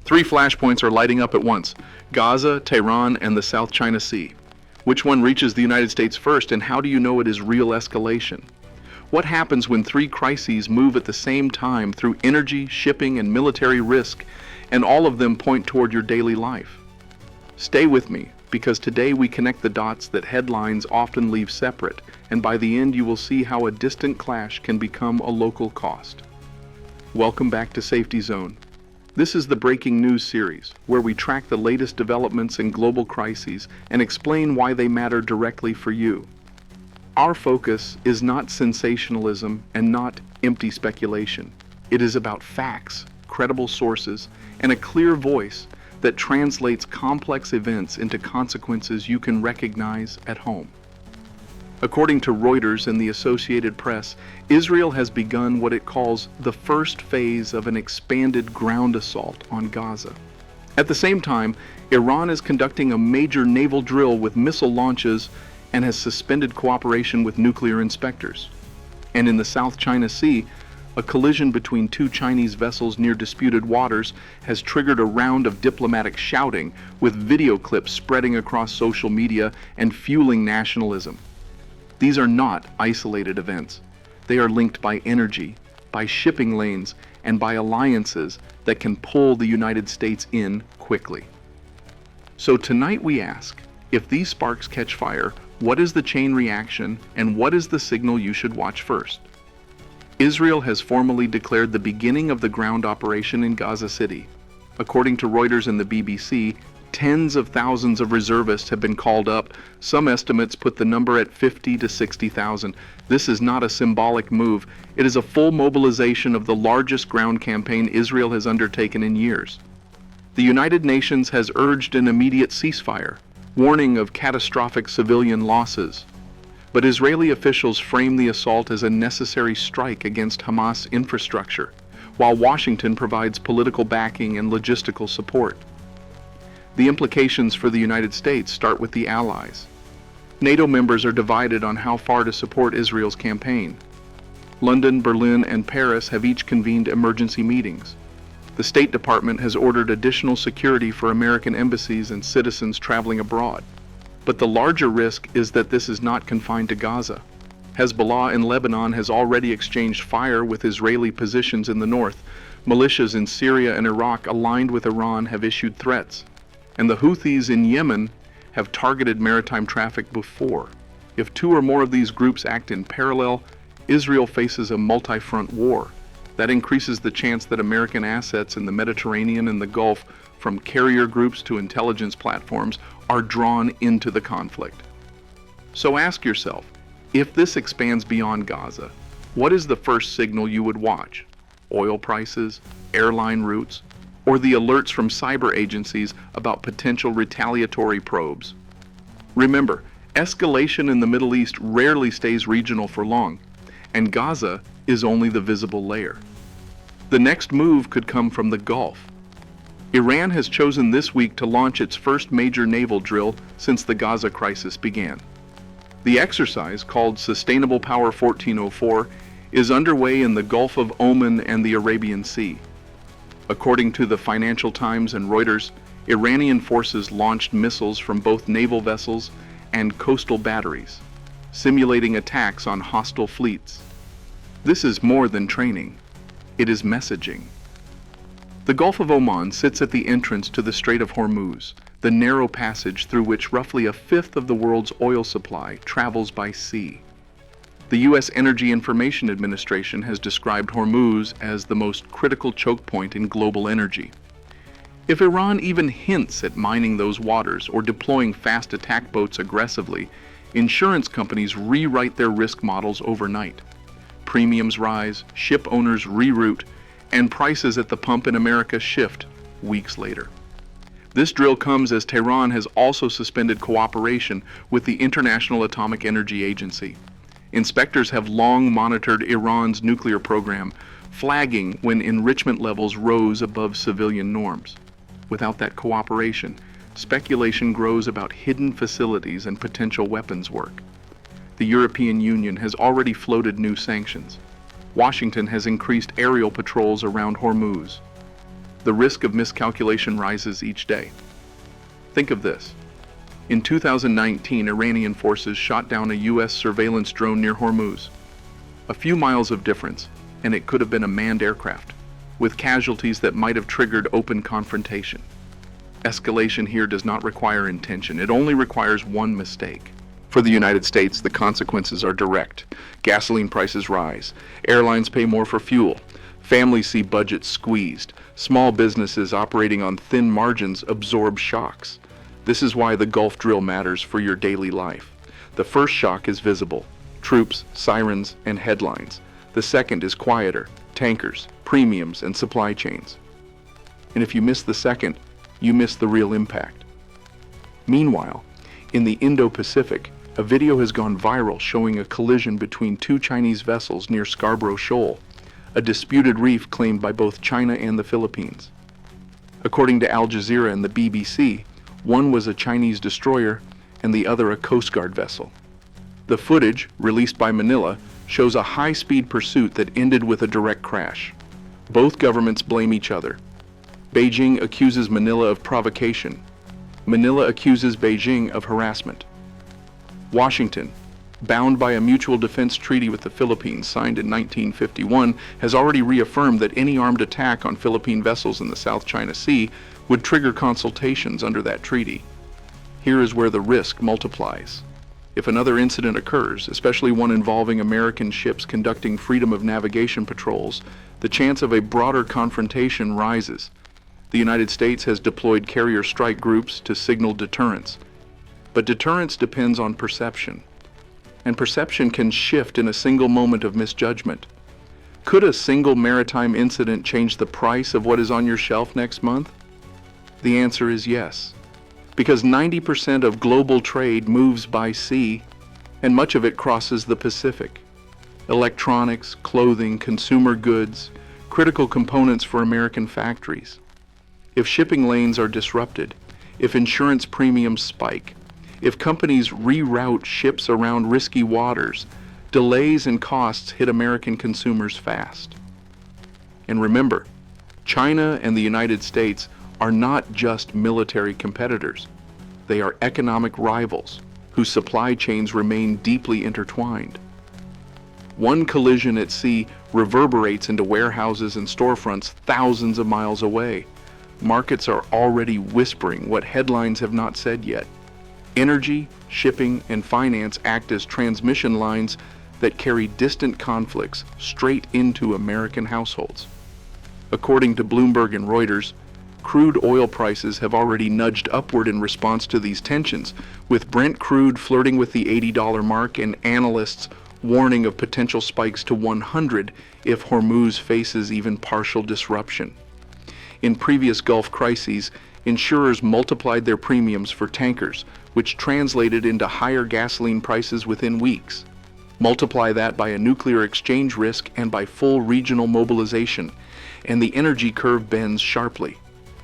Three flashpoints are lighting up at once: Gaza, Tehran, and the South China Sea. Which one reaches the United States first, and how do you know it is real escalation? What happens when three crises move at the same time through energy, shipping, and military risk, and all of them point toward your daily life? Stay with me, because today we connect the dots that headlines often leave separate, and by the end you will see how a distant clash can become a local cost. Welcome back to Safety Zone. This is the breaking news series, where we track the latest developments in global crises and explain why they matter directly for you. Our focus is not sensationalism and not empty speculation. It is about facts, credible sources, and a clear voice that translates complex events into consequences you can recognize at home. According to Reuters and the Associated Press, Israel has begun what it calls the first phase of an expanded ground assault on Gaza. At the same time, Iran is conducting a major naval drill with missile launches and has suspended cooperation with nuclear inspectors. And in the South China Sea, a collision between two Chinese vessels near disputed waters has triggered a round of diplomatic shouting, with video clips spreading across social media and fueling nationalism. These are not isolated events. They are linked by energy, by shipping lanes, and by alliances that can pull the United States in quickly. So tonight we ask, if these sparks catch fire, what is the chain reaction and what is the signal you should watch first? Israel has formally declared the beginning of the ground operation in Gaza City. According to Reuters and the BBC, tens of thousands of reservists have been called up. Some estimates put the number at 50 to 60,000. This is not a symbolic move. It is a full mobilization of the largest ground campaign Israel has undertaken in years. The United Nations has urged an immediate ceasefire, warning of catastrophic civilian losses. But Israeli officials frame the assault as a necessary strike against Hamas infrastructure, while Washington provides political backing and logistical support. The implications for the United States start with the allies. NATO members are divided on how far to support Israel's campaign. London, Berlin, and Paris have each convened emergency meetings. The State Department has ordered additional security for American embassies and citizens traveling abroad. But the larger risk is that this is not confined to Gaza. Hezbollah in Lebanon has already exchanged fire with Israeli positions in the north. Militias in Syria and Iraq aligned with Iran have issued threats. And the Houthis in Yemen have targeted maritime traffic before. If two or more of these groups act in parallel, Israel faces a multi-front war. That increases the chance that American assets in the Mediterranean and the Gulf, from carrier groups to intelligence platforms, are drawn into the conflict. So ask yourself, if this expands beyond Gaza, what is the first signal you would watch? Oil prices, airline routes, or the alerts from cyber agencies about potential retaliatory probes? Remember, escalation in the Middle East rarely stays regional for long, and Gaza is only the visible layer. The next move could come from the Gulf. Iran has chosen this week to launch its first major naval drill since the Gaza crisis began. The exercise, called Sustainable Power 1404, is underway in the Gulf of Oman and the Arabian Sea. According to the Financial Times and Reuters, Iranian forces launched missiles from both naval vessels and coastal batteries, simulating attacks on hostile fleets. This is more than training. It is messaging. The Gulf of Oman sits at the entrance to the Strait of Hormuz, the narrow passage through which roughly a fifth of the world's oil supply travels by sea. The U.S. Energy Information Administration has described Hormuz as the most critical choke point in global energy. If Iran even hints at mining those waters or deploying fast attack boats aggressively, insurance companies rewrite their risk models overnight. Premiums rise, ship owners reroute, and prices at the pump in America shift weeks later. This drill comes as Tehran has also suspended cooperation with the International Atomic Energy Agency. Inspectors have long monitored Iran's nuclear program, flagging when enrichment levels rose above civilian norms. Without that cooperation, speculation grows about hidden facilities and potential weapons work. The European Union has already floated new sanctions. Washington has increased aerial patrols around Hormuz. the risk of miscalculation rises each day. Think of this. In 2019, Iranian forces shot down a U.S. surveillance drone near Hormuz. A few miles of difference, and it could have been a manned aircraft, with casualties that might have triggered open confrontation. Escalation here does not require intention. It only requires one mistake. For the United States, the consequences are direct. Gasoline prices rise. Airlines pay more for fuel. Families see budgets squeezed. Small businesses operating on thin margins absorb shocks. This is why the Gulf drill matters for your daily life. The first shock is visible: troops, sirens, and headlines. The second is quieter: tankers, premiums, and supply chains. And if you miss the second, you miss the real impact. Meanwhile, in the Indo-Pacific, a video has gone viral showing a collision between two Chinese vessels near Scarborough Shoal, a disputed reef claimed by both China and the Philippines. According to Al Jazeera and the BBC, one was a Chinese destroyer and the other a Coast Guard vessel. The footage, released by Manila, shows a high-speed pursuit that ended with a direct crash. Both governments blame each other. Beijing accuses Manila of provocation. Manila accuses Beijing of harassment. Washington, bound by a mutual defense treaty with the Philippines signed in 1951, has already reaffirmed that any armed attack on Philippine vessels in the South China Sea would trigger consultations under that treaty. Here is where the risk multiplies. If another incident occurs, especially one involving American ships conducting freedom of navigation patrols, the chance of a broader confrontation rises. The United States has deployed carrier strike groups to signal deterrence. But deterrence depends on perception, and perception can shift in a single moment of misjudgment. Could a single maritime incident change the price of what is on your shelf next month? The answer is yes, because 90% of global trade moves by sea, and much of it crosses the Pacific. Electronics, clothing, consumer goods, critical components for American factories. If shipping lanes are disrupted, if insurance premiums spike, if companies reroute ships around risky waters, delays and costs hit American consumers fast. And remember, China and the United States are not just military competitors. They are economic rivals whose supply chains remain deeply intertwined. One collision at sea reverberates into warehouses and storefronts thousands of miles away. Markets are already whispering what headlines have not said yet. Energy, shipping, and finance act as transmission lines that carry distant conflicts straight into American households. According to Bloomberg and Reuters, crude oil prices have already nudged upward in response to these tensions, with Brent crude flirting with the $80 mark and analysts warning of potential spikes to 100 if Hormuz faces even partial disruption. In previous Gulf crises, insurers multiplied their premiums for tankers, which translated into higher gasoline prices within weeks. Multiply that by a nuclear exchange risk and by full regional mobilization, and the energy curve bends sharply.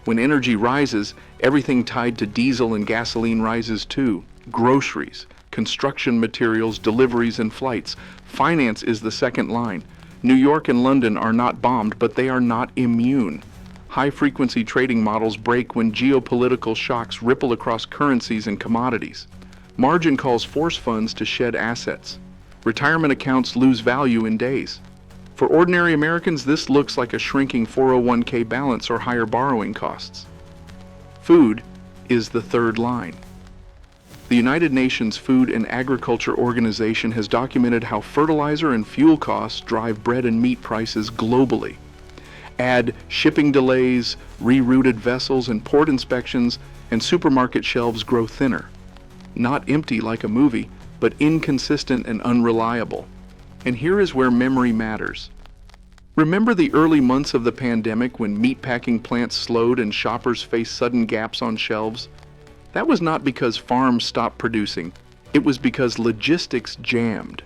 When energy rises, everything tied to diesel and gasoline rises too. Groceries, construction materials, deliveries, and flights. Finance is the second line. New York and London are not bombed, but they are not immune. High-frequency trading models break when geopolitical shocks ripple across currencies and commodities. Margin calls force funds to shed assets. Retirement accounts lose value in days. For ordinary Americans, this looks like a shrinking 401k balance or higher borrowing costs. Food is the third line. The United Nations Food and Agriculture Organization has documented how fertilizer and fuel costs drive bread and meat prices globally. Add shipping delays, rerouted vessels, and port inspections, and supermarket shelves grow thinner. Not empty like a movie, but inconsistent and unreliable. And here is where memory matters. Remember the early months of the pandemic when meatpacking plants slowed and shoppers faced sudden gaps on shelves? That was not because farms stopped producing. It was because logistics jammed.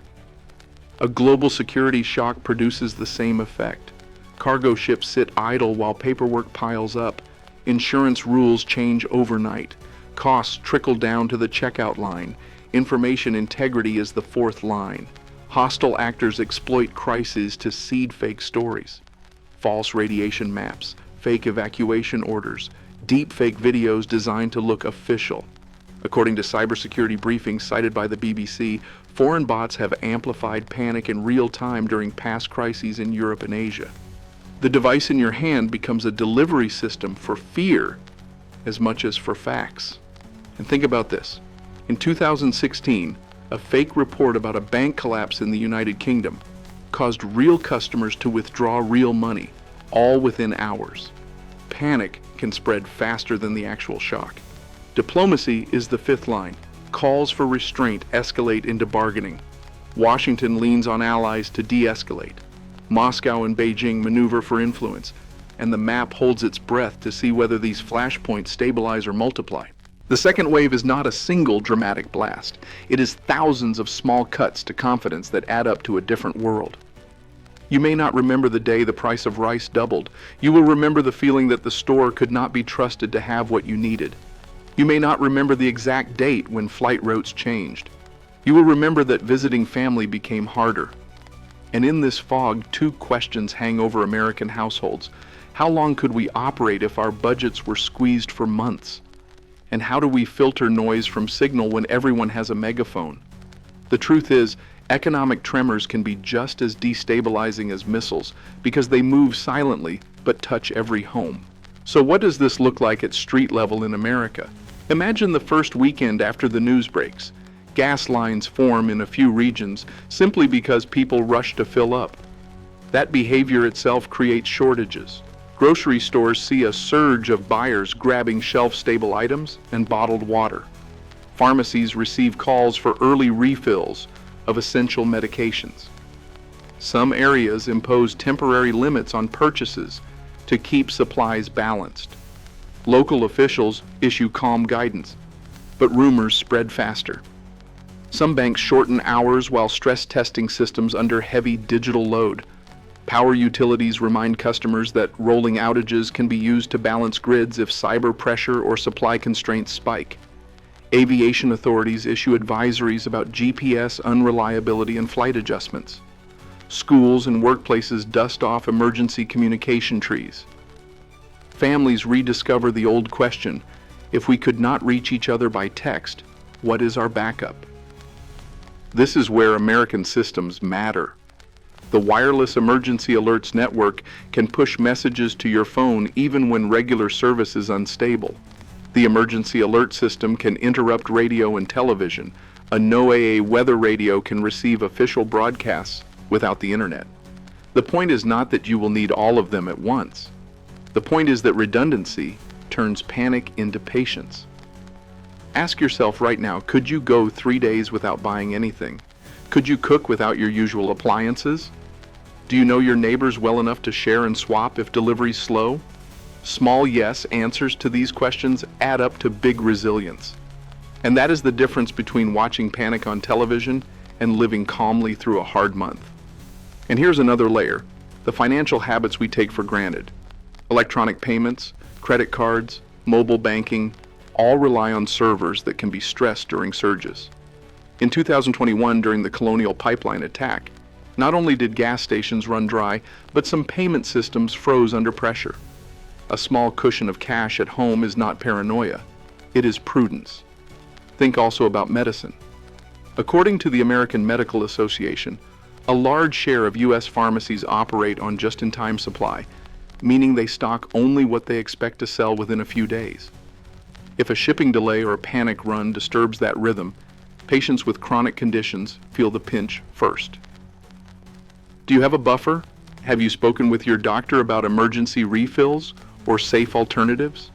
A global security shock produces the same effect. Cargo ships sit idle while paperwork piles up. Insurance rules change overnight. Costs trickle down to the checkout line. Information integrity is the fourth line. Hostile actors exploit crises to seed fake stories. False radiation maps, fake evacuation orders, deep fake videos designed to look official. According to cybersecurity briefings cited by the BBC, foreign bots have amplified panic in real time during past crises in Europe and Asia. The device in your hand becomes a delivery system for fear as much as for facts. And think about this. In 2016, a fake report about a bank collapse in the United Kingdom caused real customers to withdraw real money, all within hours. Panic can spread faster than the actual shock. Diplomacy is the fifth line. Calls for restraint escalate into bargaining. Washington leans on allies to de-escalate. Moscow and Beijing maneuver for influence, and the map holds its breath to see whether these flashpoints stabilize or multiply. The second wave is not a single dramatic blast. It is thousands of small cuts to confidence that add up to a different world. You may not remember the day the price of rice doubled. You will remember the feeling that the store could not be trusted to have what you needed. You may not remember the exact date when flight routes changed. You will remember that visiting family became harder. And in this fog, two questions hang over American households. How long could we operate if our budgets were squeezed for months? And how do we filter noise from signal when everyone has a megaphone? The truth is, economic tremors can be just as destabilizing as missiles because they move silently but touch every home. So what does this look like at street level in America? Imagine the first weekend after the news breaks. Gas lines form in a few regions simply because people rush to fill up. That behavior itself creates shortages. Grocery stores see a surge of buyers grabbing shelf-stable items and bottled water. Pharmacies receive calls for early refills of essential medications. Some areas impose temporary limits on purchases to keep supplies balanced. Local officials issue calm guidance, but rumors spread faster. Some banks shorten hours while stress testing systems under heavy digital load. Power utilities remind customers that rolling outages can be used to balance grids if cyber pressure or supply constraints spike. Aviation authorities issue advisories about GPS unreliability and flight adjustments. Schools and workplaces dust off emergency communication trees. Families rediscover the old question, if we could not reach each other by text, what is our backup? This is where American systems matter. The Wireless Emergency Alerts Network can push messages to your phone even when regular service is unstable. The Emergency Alert System can interrupt radio and television. A NOAA weather radio can receive official broadcasts without the internet. The point is not that you will need all of them at once. The point is that redundancy turns panic into patience. Ask yourself right now, could you go 3 days without buying anything? Could you cook without your usual appliances? Do you know your neighbors well enough to share and swap if delivery's slow? Small yes answers to these questions add up to big resilience. And that is the difference between watching panic on television and living calmly through a hard month. And here's another layer, the financial habits we take for granted. Electronic payments, credit cards, mobile banking, all rely on servers that can be stressed during surges. In 2021, during the Colonial Pipeline attack, not only did gas stations run dry, but some payment systems froze under pressure. A small cushion of cash at home is not paranoia, it is prudence. Think also about medicine. According to the American Medical Association, a large share of U.S. pharmacies operate on just-in-time supply, meaning they stock only what they expect to sell within a few days. If a shipping delay or a panic run disturbs that rhythm, patients with chronic conditions feel the pinch first. Do you have a buffer? Have you spoken with your doctor about emergency refills or safe alternatives?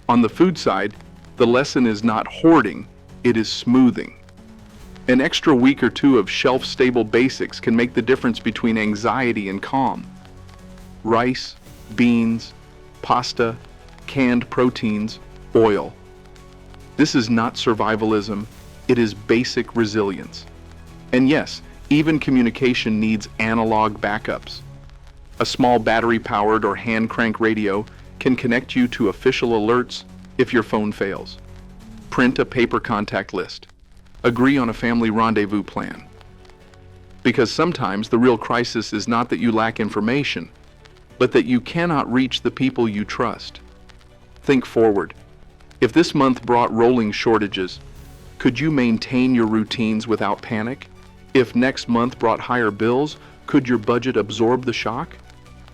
On the food side, the lesson is not hoarding, it is smoothing. An extra week or two of shelf-stable basics can make the difference between anxiety and calm. Rice, beans, pasta, canned proteins, oil. This is not survivalism, it is basic resilience. And yes, even communication needs analog backups. A small battery-powered or hand-crank radio can connect you to official alerts if your phone fails. Print a paper contact list. Agree on a family rendezvous plan. Because sometimes the real crisis is not that you lack information, but that you cannot reach the people you trust. Think forward. If this month brought rolling shortages, could you maintain your routines without panic? If next month brought higher bills, could your budget absorb the shock?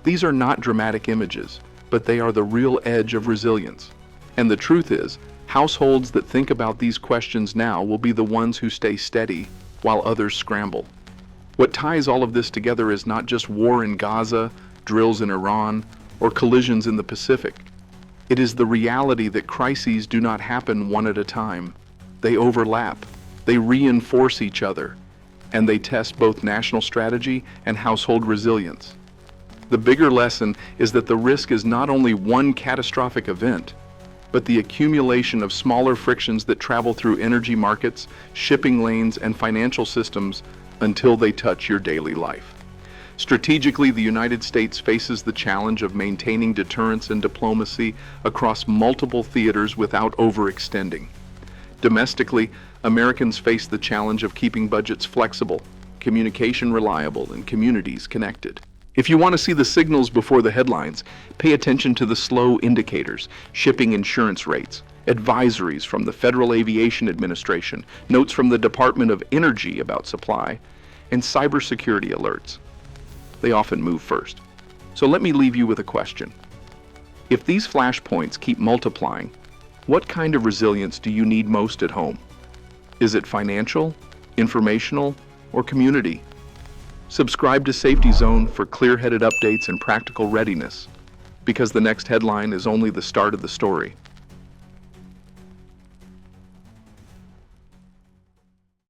These are not dramatic images, but they are the real edge of resilience. And the truth is, households that think about these questions now will be the ones who stay steady while others scramble. What ties all of this together is not just war in Gaza, drills in Iran, or collisions in the Pacific. It is the reality that crises do not happen one at a time. They overlap, they reinforce each other, and they test both national strategy and household resilience. The bigger lesson is that the risk is not only one catastrophic event, but the accumulation of smaller frictions that travel through energy markets, shipping lanes, and financial systems until they touch your daily life. Strategically, the United States faces the challenge of maintaining deterrence and diplomacy across multiple theaters without overextending. Domestically, Americans face the challenge of keeping budgets flexible, communication reliable, and communities connected. If you want to see the signals before the headlines, pay attention to the slow indicators, shipping insurance rates, advisories from the Federal Aviation Administration, notes from the Department of Energy about supply, and cybersecurity alerts. They often move first. So let me leave you with a question. If these flashpoints keep multiplying, what kind of resilience do you need most at home? Is it financial, informational, or community? Subscribe to Safety Zone for clear-headed updates and practical readiness, because the next headline is only the start of the story.